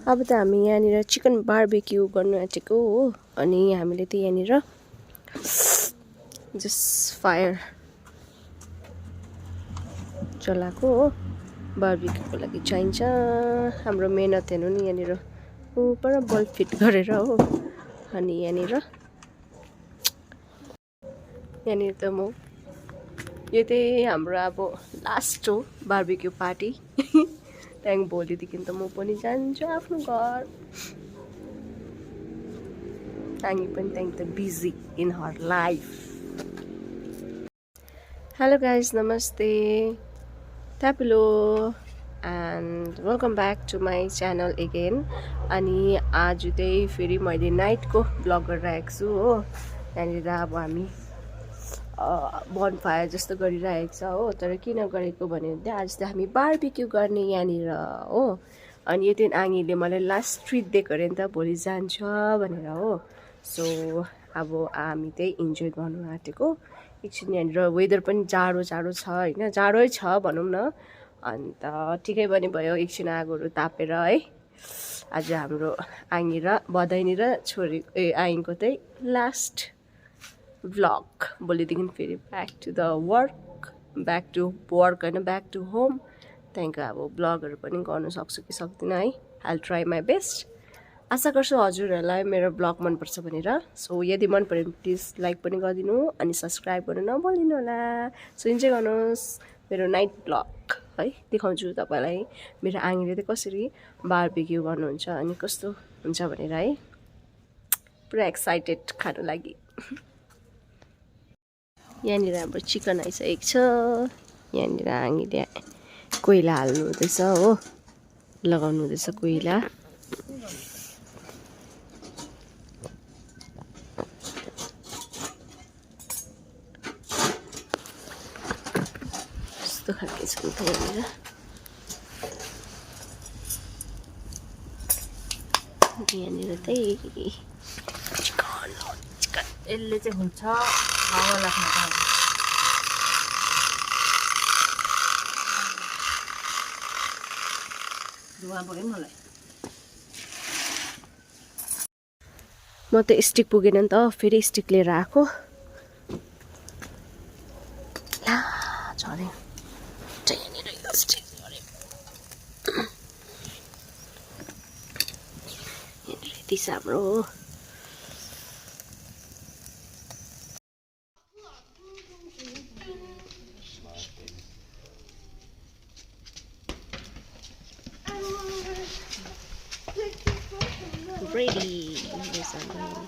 अब त हामी यहाँनिर चिकन बार्बेक्यू गर्नु आँटेको हो अनि हामीले त यहाँनिर जस्ट फायर चलाएको हो बार्बेक्यूको लागि चाहिन्छ हाम्रो मेहनत हेर्नु नि यहाँनिर ऊपर बल्ब फिट गरेर हो अनि यहाँनिर त म यो चाहिँ हाम्रो अब लास्ट हो बार्बेक्यू पार्टी त्यहाँदेखि भोलिदेखि त म पनि जान्छु आफ्नो घर ताङ्गी पनि त्यहाँदेखि त busy in her life hello guys नमस्ते ट्यापिलो and welcome back to my channel again अनि आज चाहिँ फेरि मैले नाइटको ब्लग गरिरहेको छु हो त्यहाँनिर अब हामी बनफायर जस्तो गरिरहेको छ हो तर किन गरेको भने चाहिँ आज त हामी बार्बेक्यू गर्ने यहाँनिर हो अनि यो दिन आङीले मलाई लास्ट ट्रिट दिएको अरे नि त भोलि जान्छ भनेर हो सो अब हामी चाहिँ इन्जोय गर्नु आँटेको एकछिन यहाँनिर वेदर पनि जाडो छ होइन जाडै छ भनौँ न अन्त ठिकै पनि भयो एकछिन आगोहरू तापेर है आज हाम्रो आङी र बधाइनी र छोरी आङीको चाहिँ लास्ट भ्लग भोलिदेखि फेरि ब्याक टु वर्क होइन ब्याक टु होम त्यहाँदेखिको अब ब्लगहरू पनि गर्नु सक्छु कि सक्दिनँ है आई ट्राई माई बेस्ट आशा गर्छु हजुरहरूलाई मेरो ब्लग मनपर्छ भनेर सो यदि मन पऱ्यो भने प्लिज लाइक पनि गरिदिनु अनि सब्सक्राइब गर्नु नभुलिनु होला सो इन्जोय गर्नुहोस् मेरो नाइट ब्लग है देखाउँछु तपाईँलाई मेरो आङीले चाहिँ कसरी बार्बेक्यू गर्नुहुन्छ अनि कस्तो हुन्छ भनेर है पुरा एक्साइटेड खानु लागि यहाँनिर हाम्रो चिकन आइसकेको छ यहाँनिर आङीले कोइला हाल्नु हुँदैछ हो लगाउनु हुँदैछ कोइला यस्तो खालके छ यहाँनिर चाहिँ चिकन यसले चाहिँ हुन्छ हावा लाग्न पाउँछ धुवा भयो मलाई म त स्टिक पुगेन नि त फेरि स्टिक लिएर आएको ला झऱ्यो यहाँनिर स्टिक झऱ्यो यहाँनिर यति छ हाम्रो ready. Yes, I'm ready.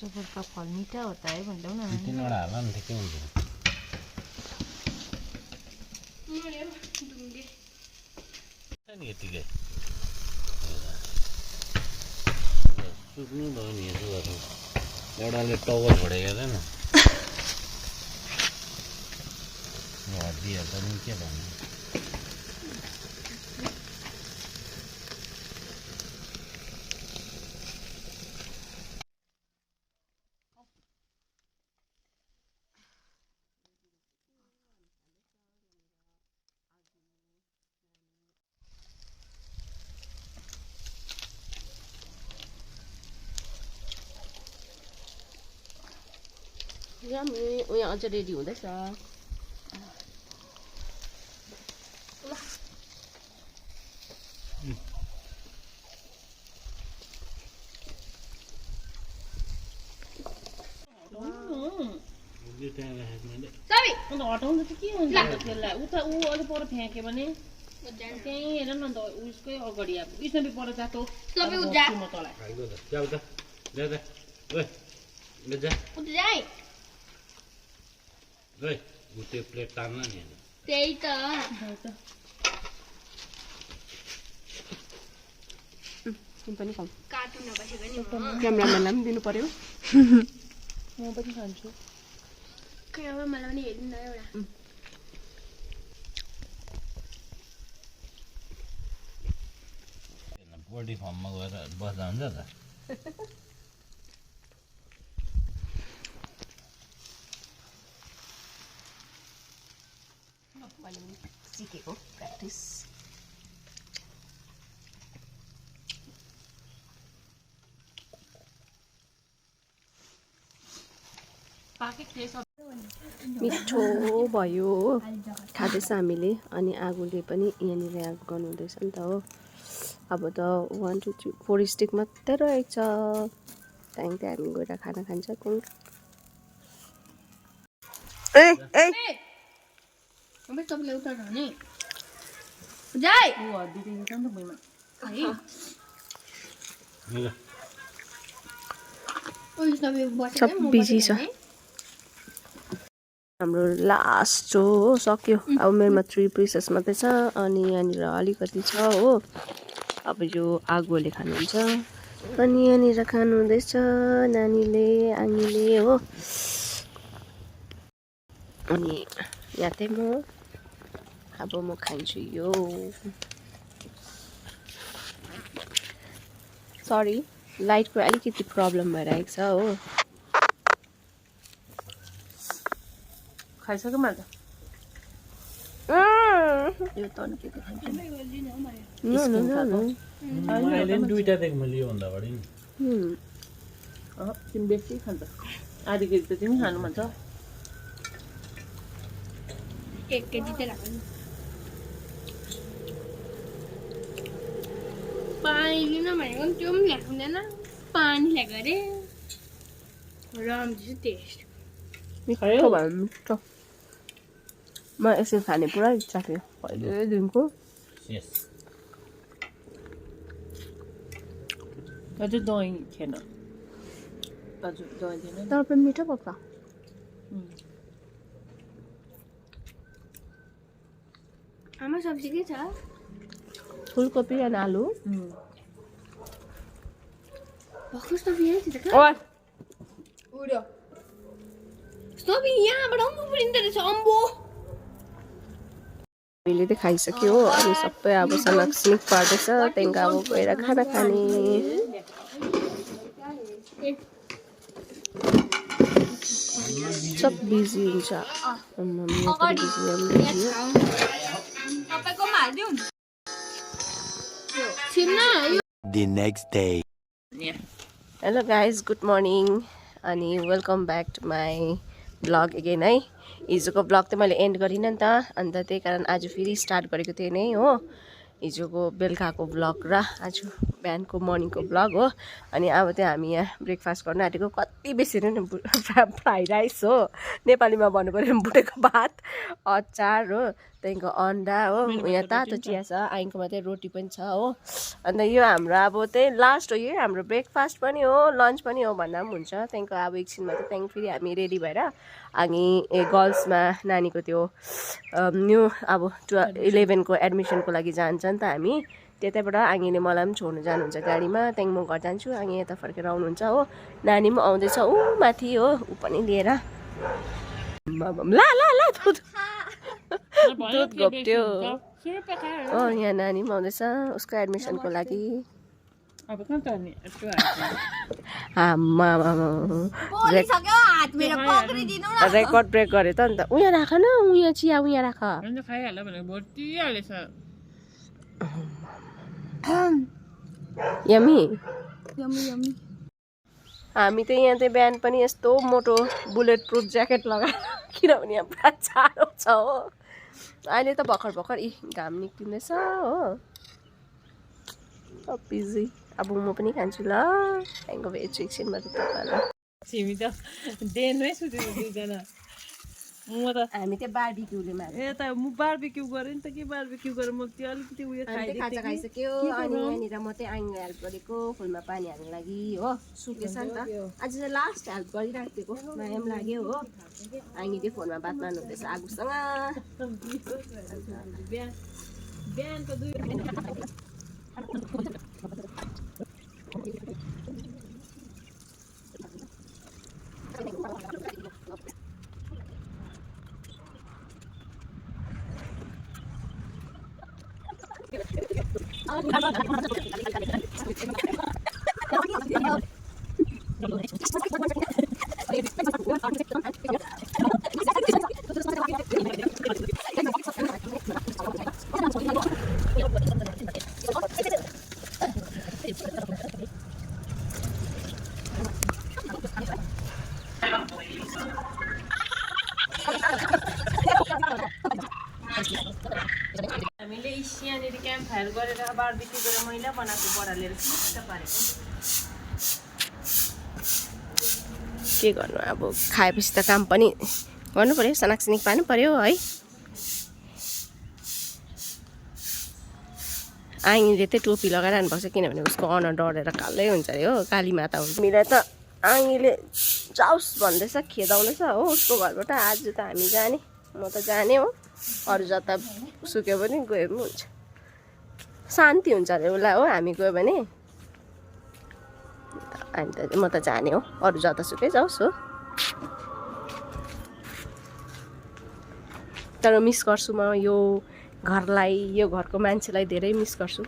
सबर का फल मीठा होता है भन्दौ न तीनवटा हाल्न नि ठिकै हुन्छ नि यतिकै सुक्नु भयो नि यसो गर्नु एउटाले टाउको छोडेको थिएन हड्डीहरू त नि के भन्नु उयो अझ रेडी हुँदैछ हटाउनु चाहिँ के हुन्छ त्यसलाई उता ऊ अलिक पर फ्याँक्यो भने त्यहीँ हेर न त उसकै अगाडि अब इसबी पर जातो त्यो प्लेट तान्न नि त्यही त पनि खाऊ क्यामेराम्यानलाई पनि दिनु पर्यो म पनि खान्छु मलाई पनि हेर्नु एउटा पोल्ट्री फार्ममा गएर बस्दा हुन्छ त सिकेको प्र्याक्टिस मिठो भयो हो खाँदैछ हामीले अनि आगोले पनि यहाँनिर हेल्प गर्नुहुँदैछ नि त हो अब त 1 2 3 4 स्टिक मात्रै रहेछ त्यहाँदेखि हामी गएर खाना खान्छ सब बिजी छ हाम्रो लास्ट हो सक्यो अब मेरोमा 3 पिसेस मात्रै छ अनि यहाँनिर अलिकति छ हो अब यो आगोले खानुहुन्छ अनि यहाँनिर खानुहुँदैछ नानीले आङीले हो अनि यहाँ चाहिँ म अब म खान्छु यो सरी लाइटको अलिकति प्रब्लम भइरहेको छ हो खाइसक्यो मैले यो तन्केको खान्छु दुईटा देख मैले यो भन्दा बढी नि तिमी बेसी खान्छ आधी केजी त तिमी खानु भन्छ 1 केजी चाहिँ राख्नु पानी लिन भनेको नि त्यो पनि ल्याउँदैन पानी ल्याएको अरे राम्रो टेस्ट मिठो भयो मिठो म यसरी खाने पुरा इच्छा थियो पहिल्यैदेखिको यस अझै दही थिएन हजुर दही थिएन तर पनि मिठो पक्क आमा सब्जी के छ फुलकोपी अनि आलु भर्खर सब्जी यहाँ थियो त उड्यो सब्जी यहाँबाट अम्बो पुरिँदो रहेछ अम्बो हामीले चाहिँ खाइसक्यो हो अनि सबै अब सनक पर्दैछ त्यहाँदेखि अब गएर खाना खाने सब बिजी हुन्छ The next day. Hello guys good morning अनि welcome back to my blog again है हिजोको ब्लग चाहिँ मैले एन्ड गरिनँ नि त अन्त त्यही कारण आज फेरि स्टार्ट गरेको थिएँ नै हो हिजोको बेलुकाको ब्लग र आज बिहानको मर्निङको ब्लग हो अनि अब चाहिँ हामी यहाँ ब्रेकफास्ट गर्न आँटेको कति बेसी नै फ्राई राइस हो नेपालीमा भन्नु पऱ्यो भने भुटेको भात अचार हो त्यहाँदेखिको अन्डा हो यहाँ तातो चिया छ आइङकोमा चाहिँ रोटी पनि छ हो अन्त यो हाम्रो अब चाहिँ लास्ट हो यो हाम्रो ब्रेकफास्ट पनि हो लन्च पनि हो भन्दा पनि हुन्छ त्यहाँदेखिको अब एकछिनमा चाहिँ त्यहाँदेखि फेरि हामी रेडी भएर हामी गर्ल्समा नानीको त्यो न्यू अब 11को एडमिसनको लागि जान्छ नि त हामी त्यतैबाट आङीले मलाई पनि छोड्नु जानुहुन्छ गाडीमा त्यहाँदेखि म घर जान्छु आङी यता फर्केर आउनुहुन्छ हो नानी पनि आउँदैछ ऊ माथि हो ऊ पनि लिएर ला ला ला दुध घोप्ट्यो यहाँ नानी पनि आउँदैछ उसको एडमिसनको लागि रेकर्ड ब्रेक गरे त अन्त उहाँ राख न उहाँ चिया उहाँ राख यमी हामी त यहाँ चाहिँ बिहान पनि यस्तो मोटो बुलेट प्रुफ ज्याकेट लगाएर किनभने यहाँ पुरा जाडो छ हो अहिले त भर्खर भर्खर घाम निक्लिँदैछ हो बिजी अब म पनि खान्छु ल त्यहाँदेखिको भेट्छु एकछिनमा त तपाईँलाई सिमी त देनमै सुतेको दुईजना म त हामी चाहिँ बार्बिक्युले मार्यो ए त म बार्बिक्यू गरेँ नि त के बार्बिक्यू गरेर म त्यो अलिकति उयो खाजा खाइसक्यो अनि यहाँनिर म चाहिँ आइङलाई हेल्प गरेको फुलमा पानी हाल्नु लागि हो सुकेछ नि त आज चाहिँ लास्ट हेल्प गरिरहेको थिएको माया पनि लाग्यो हो आइङी चाहिँ फोनमा बात मार्नु हुँदैछ आगोसँग बिहानको 2 Oh, हामीले यहाँनिर क्याम्प फायर गरेर बारबिक्यू गरेर मैला बनाएको बडा लिएर फिट्ट पारेको के गर्नु अब खाएपछि त काम पनि गर्नु पर्यो सनाकसिनिक पार्नु पर्यो है आङीले चाहिँ टोपी लगाइरहनु भएको छ किनभने उसको अनुहार डढेर कालै हुन्छ अरे हो काली माता हुन्छ हामीलाई त आङीले जाओस् भन्दैछ खेदाउँदैछ हो उसको घरबाट आज त हामी जाने म त जाने हो अरू जता सुक्यो भने गयो पनि हुन्छ शान्ति हुन्छ अरे उसलाई हो हामी गयो भने हामी त म त जाने हो अरू जता सुकै जाओस् हो तर मिस गर्छु म यो घरलाई यो घरको मान्छेलाई धेरै मिस गर्छु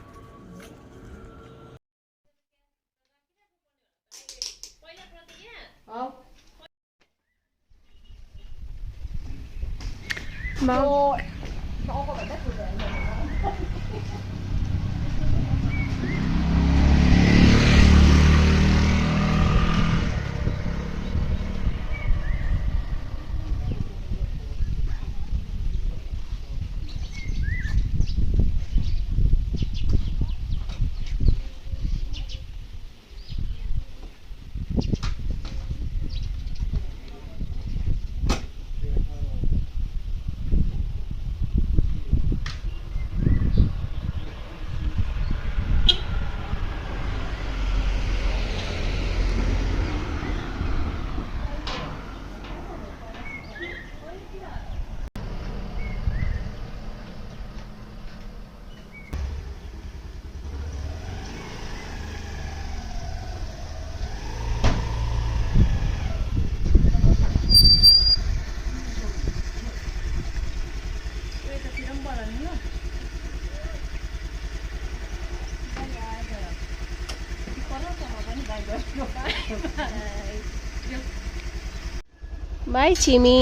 बाई छिमी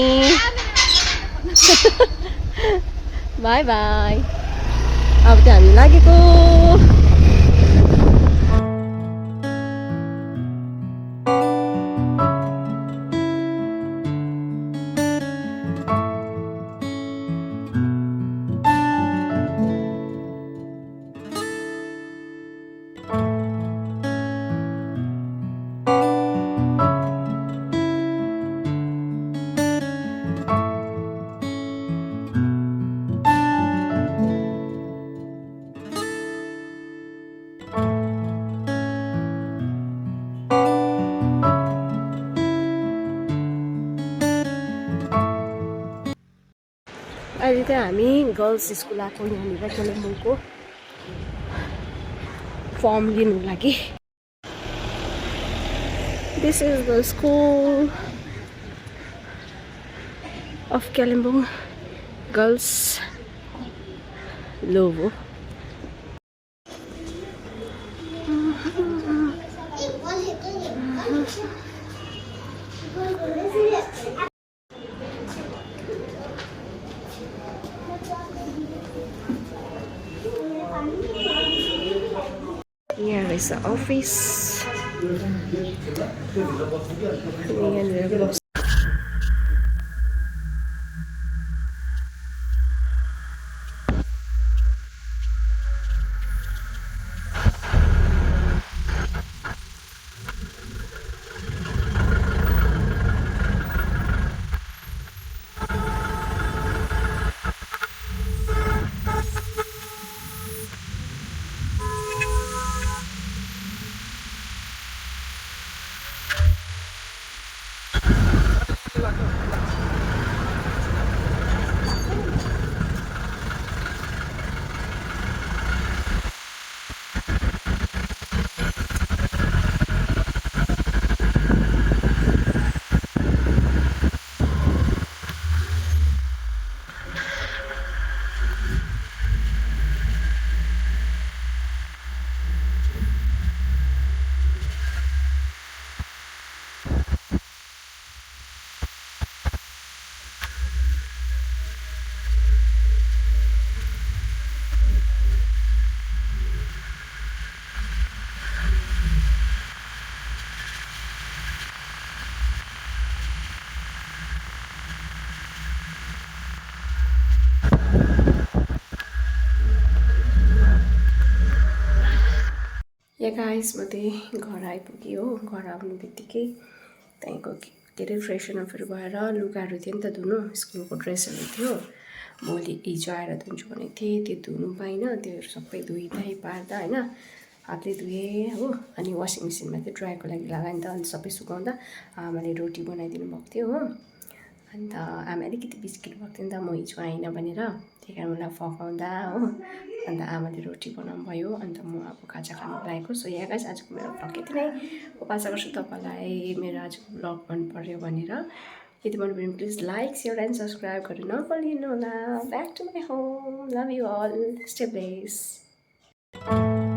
बाई बाई अब चाहिँ हामी लागेको अहिले चाहिँ हामी गर्ल्स स्कुल आएको यहाँनिर कालिम्पोङको फर्म लिनु लागि this is the school of Kalimpong girls लोभो Here is the office. Yeah guys म त्यही घर आइपुगेँ हो। घर आउनु बित्तिकै त्यहीँको के अरे फ्रेसनअपहरू भएर लुगाहरू थियो नि त धुनु, स्कुलको ड्रेसहरू थियो। भोलि हिजो आएर धुन्छु भनेको थिएँ, त्यो धुनु पाइनँ। त्योहरू सबै धुइधाइ पार्दा होइन हातले धुएँ हो। अनि वासिङ मेसिनमा चाहिँ ड्राईको लागि लगाएँ नि त। अनि सबै सुकाउँदा आमाले रोटी बनाइदिनु भएको थियो हो। अन्त आमा अलिकति बिस्किट भएको थियो नि त, म हिजो आइनँ भनेर, त्यही कारण उसलाई फकाउँदा हो। अन्त आमाले रोटी बनाउनु भयो। अन्त म अब खाजा खानु लागेको। सो यहाँ गाइस आजको मेरो भ्लग यति नै। म आशा गर्छु तपाईँलाई मेरो आजको भ्लग मन पर्यो भनेर। यदि मन पऱ्यो भने please like share and subscribe गरेर नभुल्नु होला। Back to my home, love you all, stay blessed.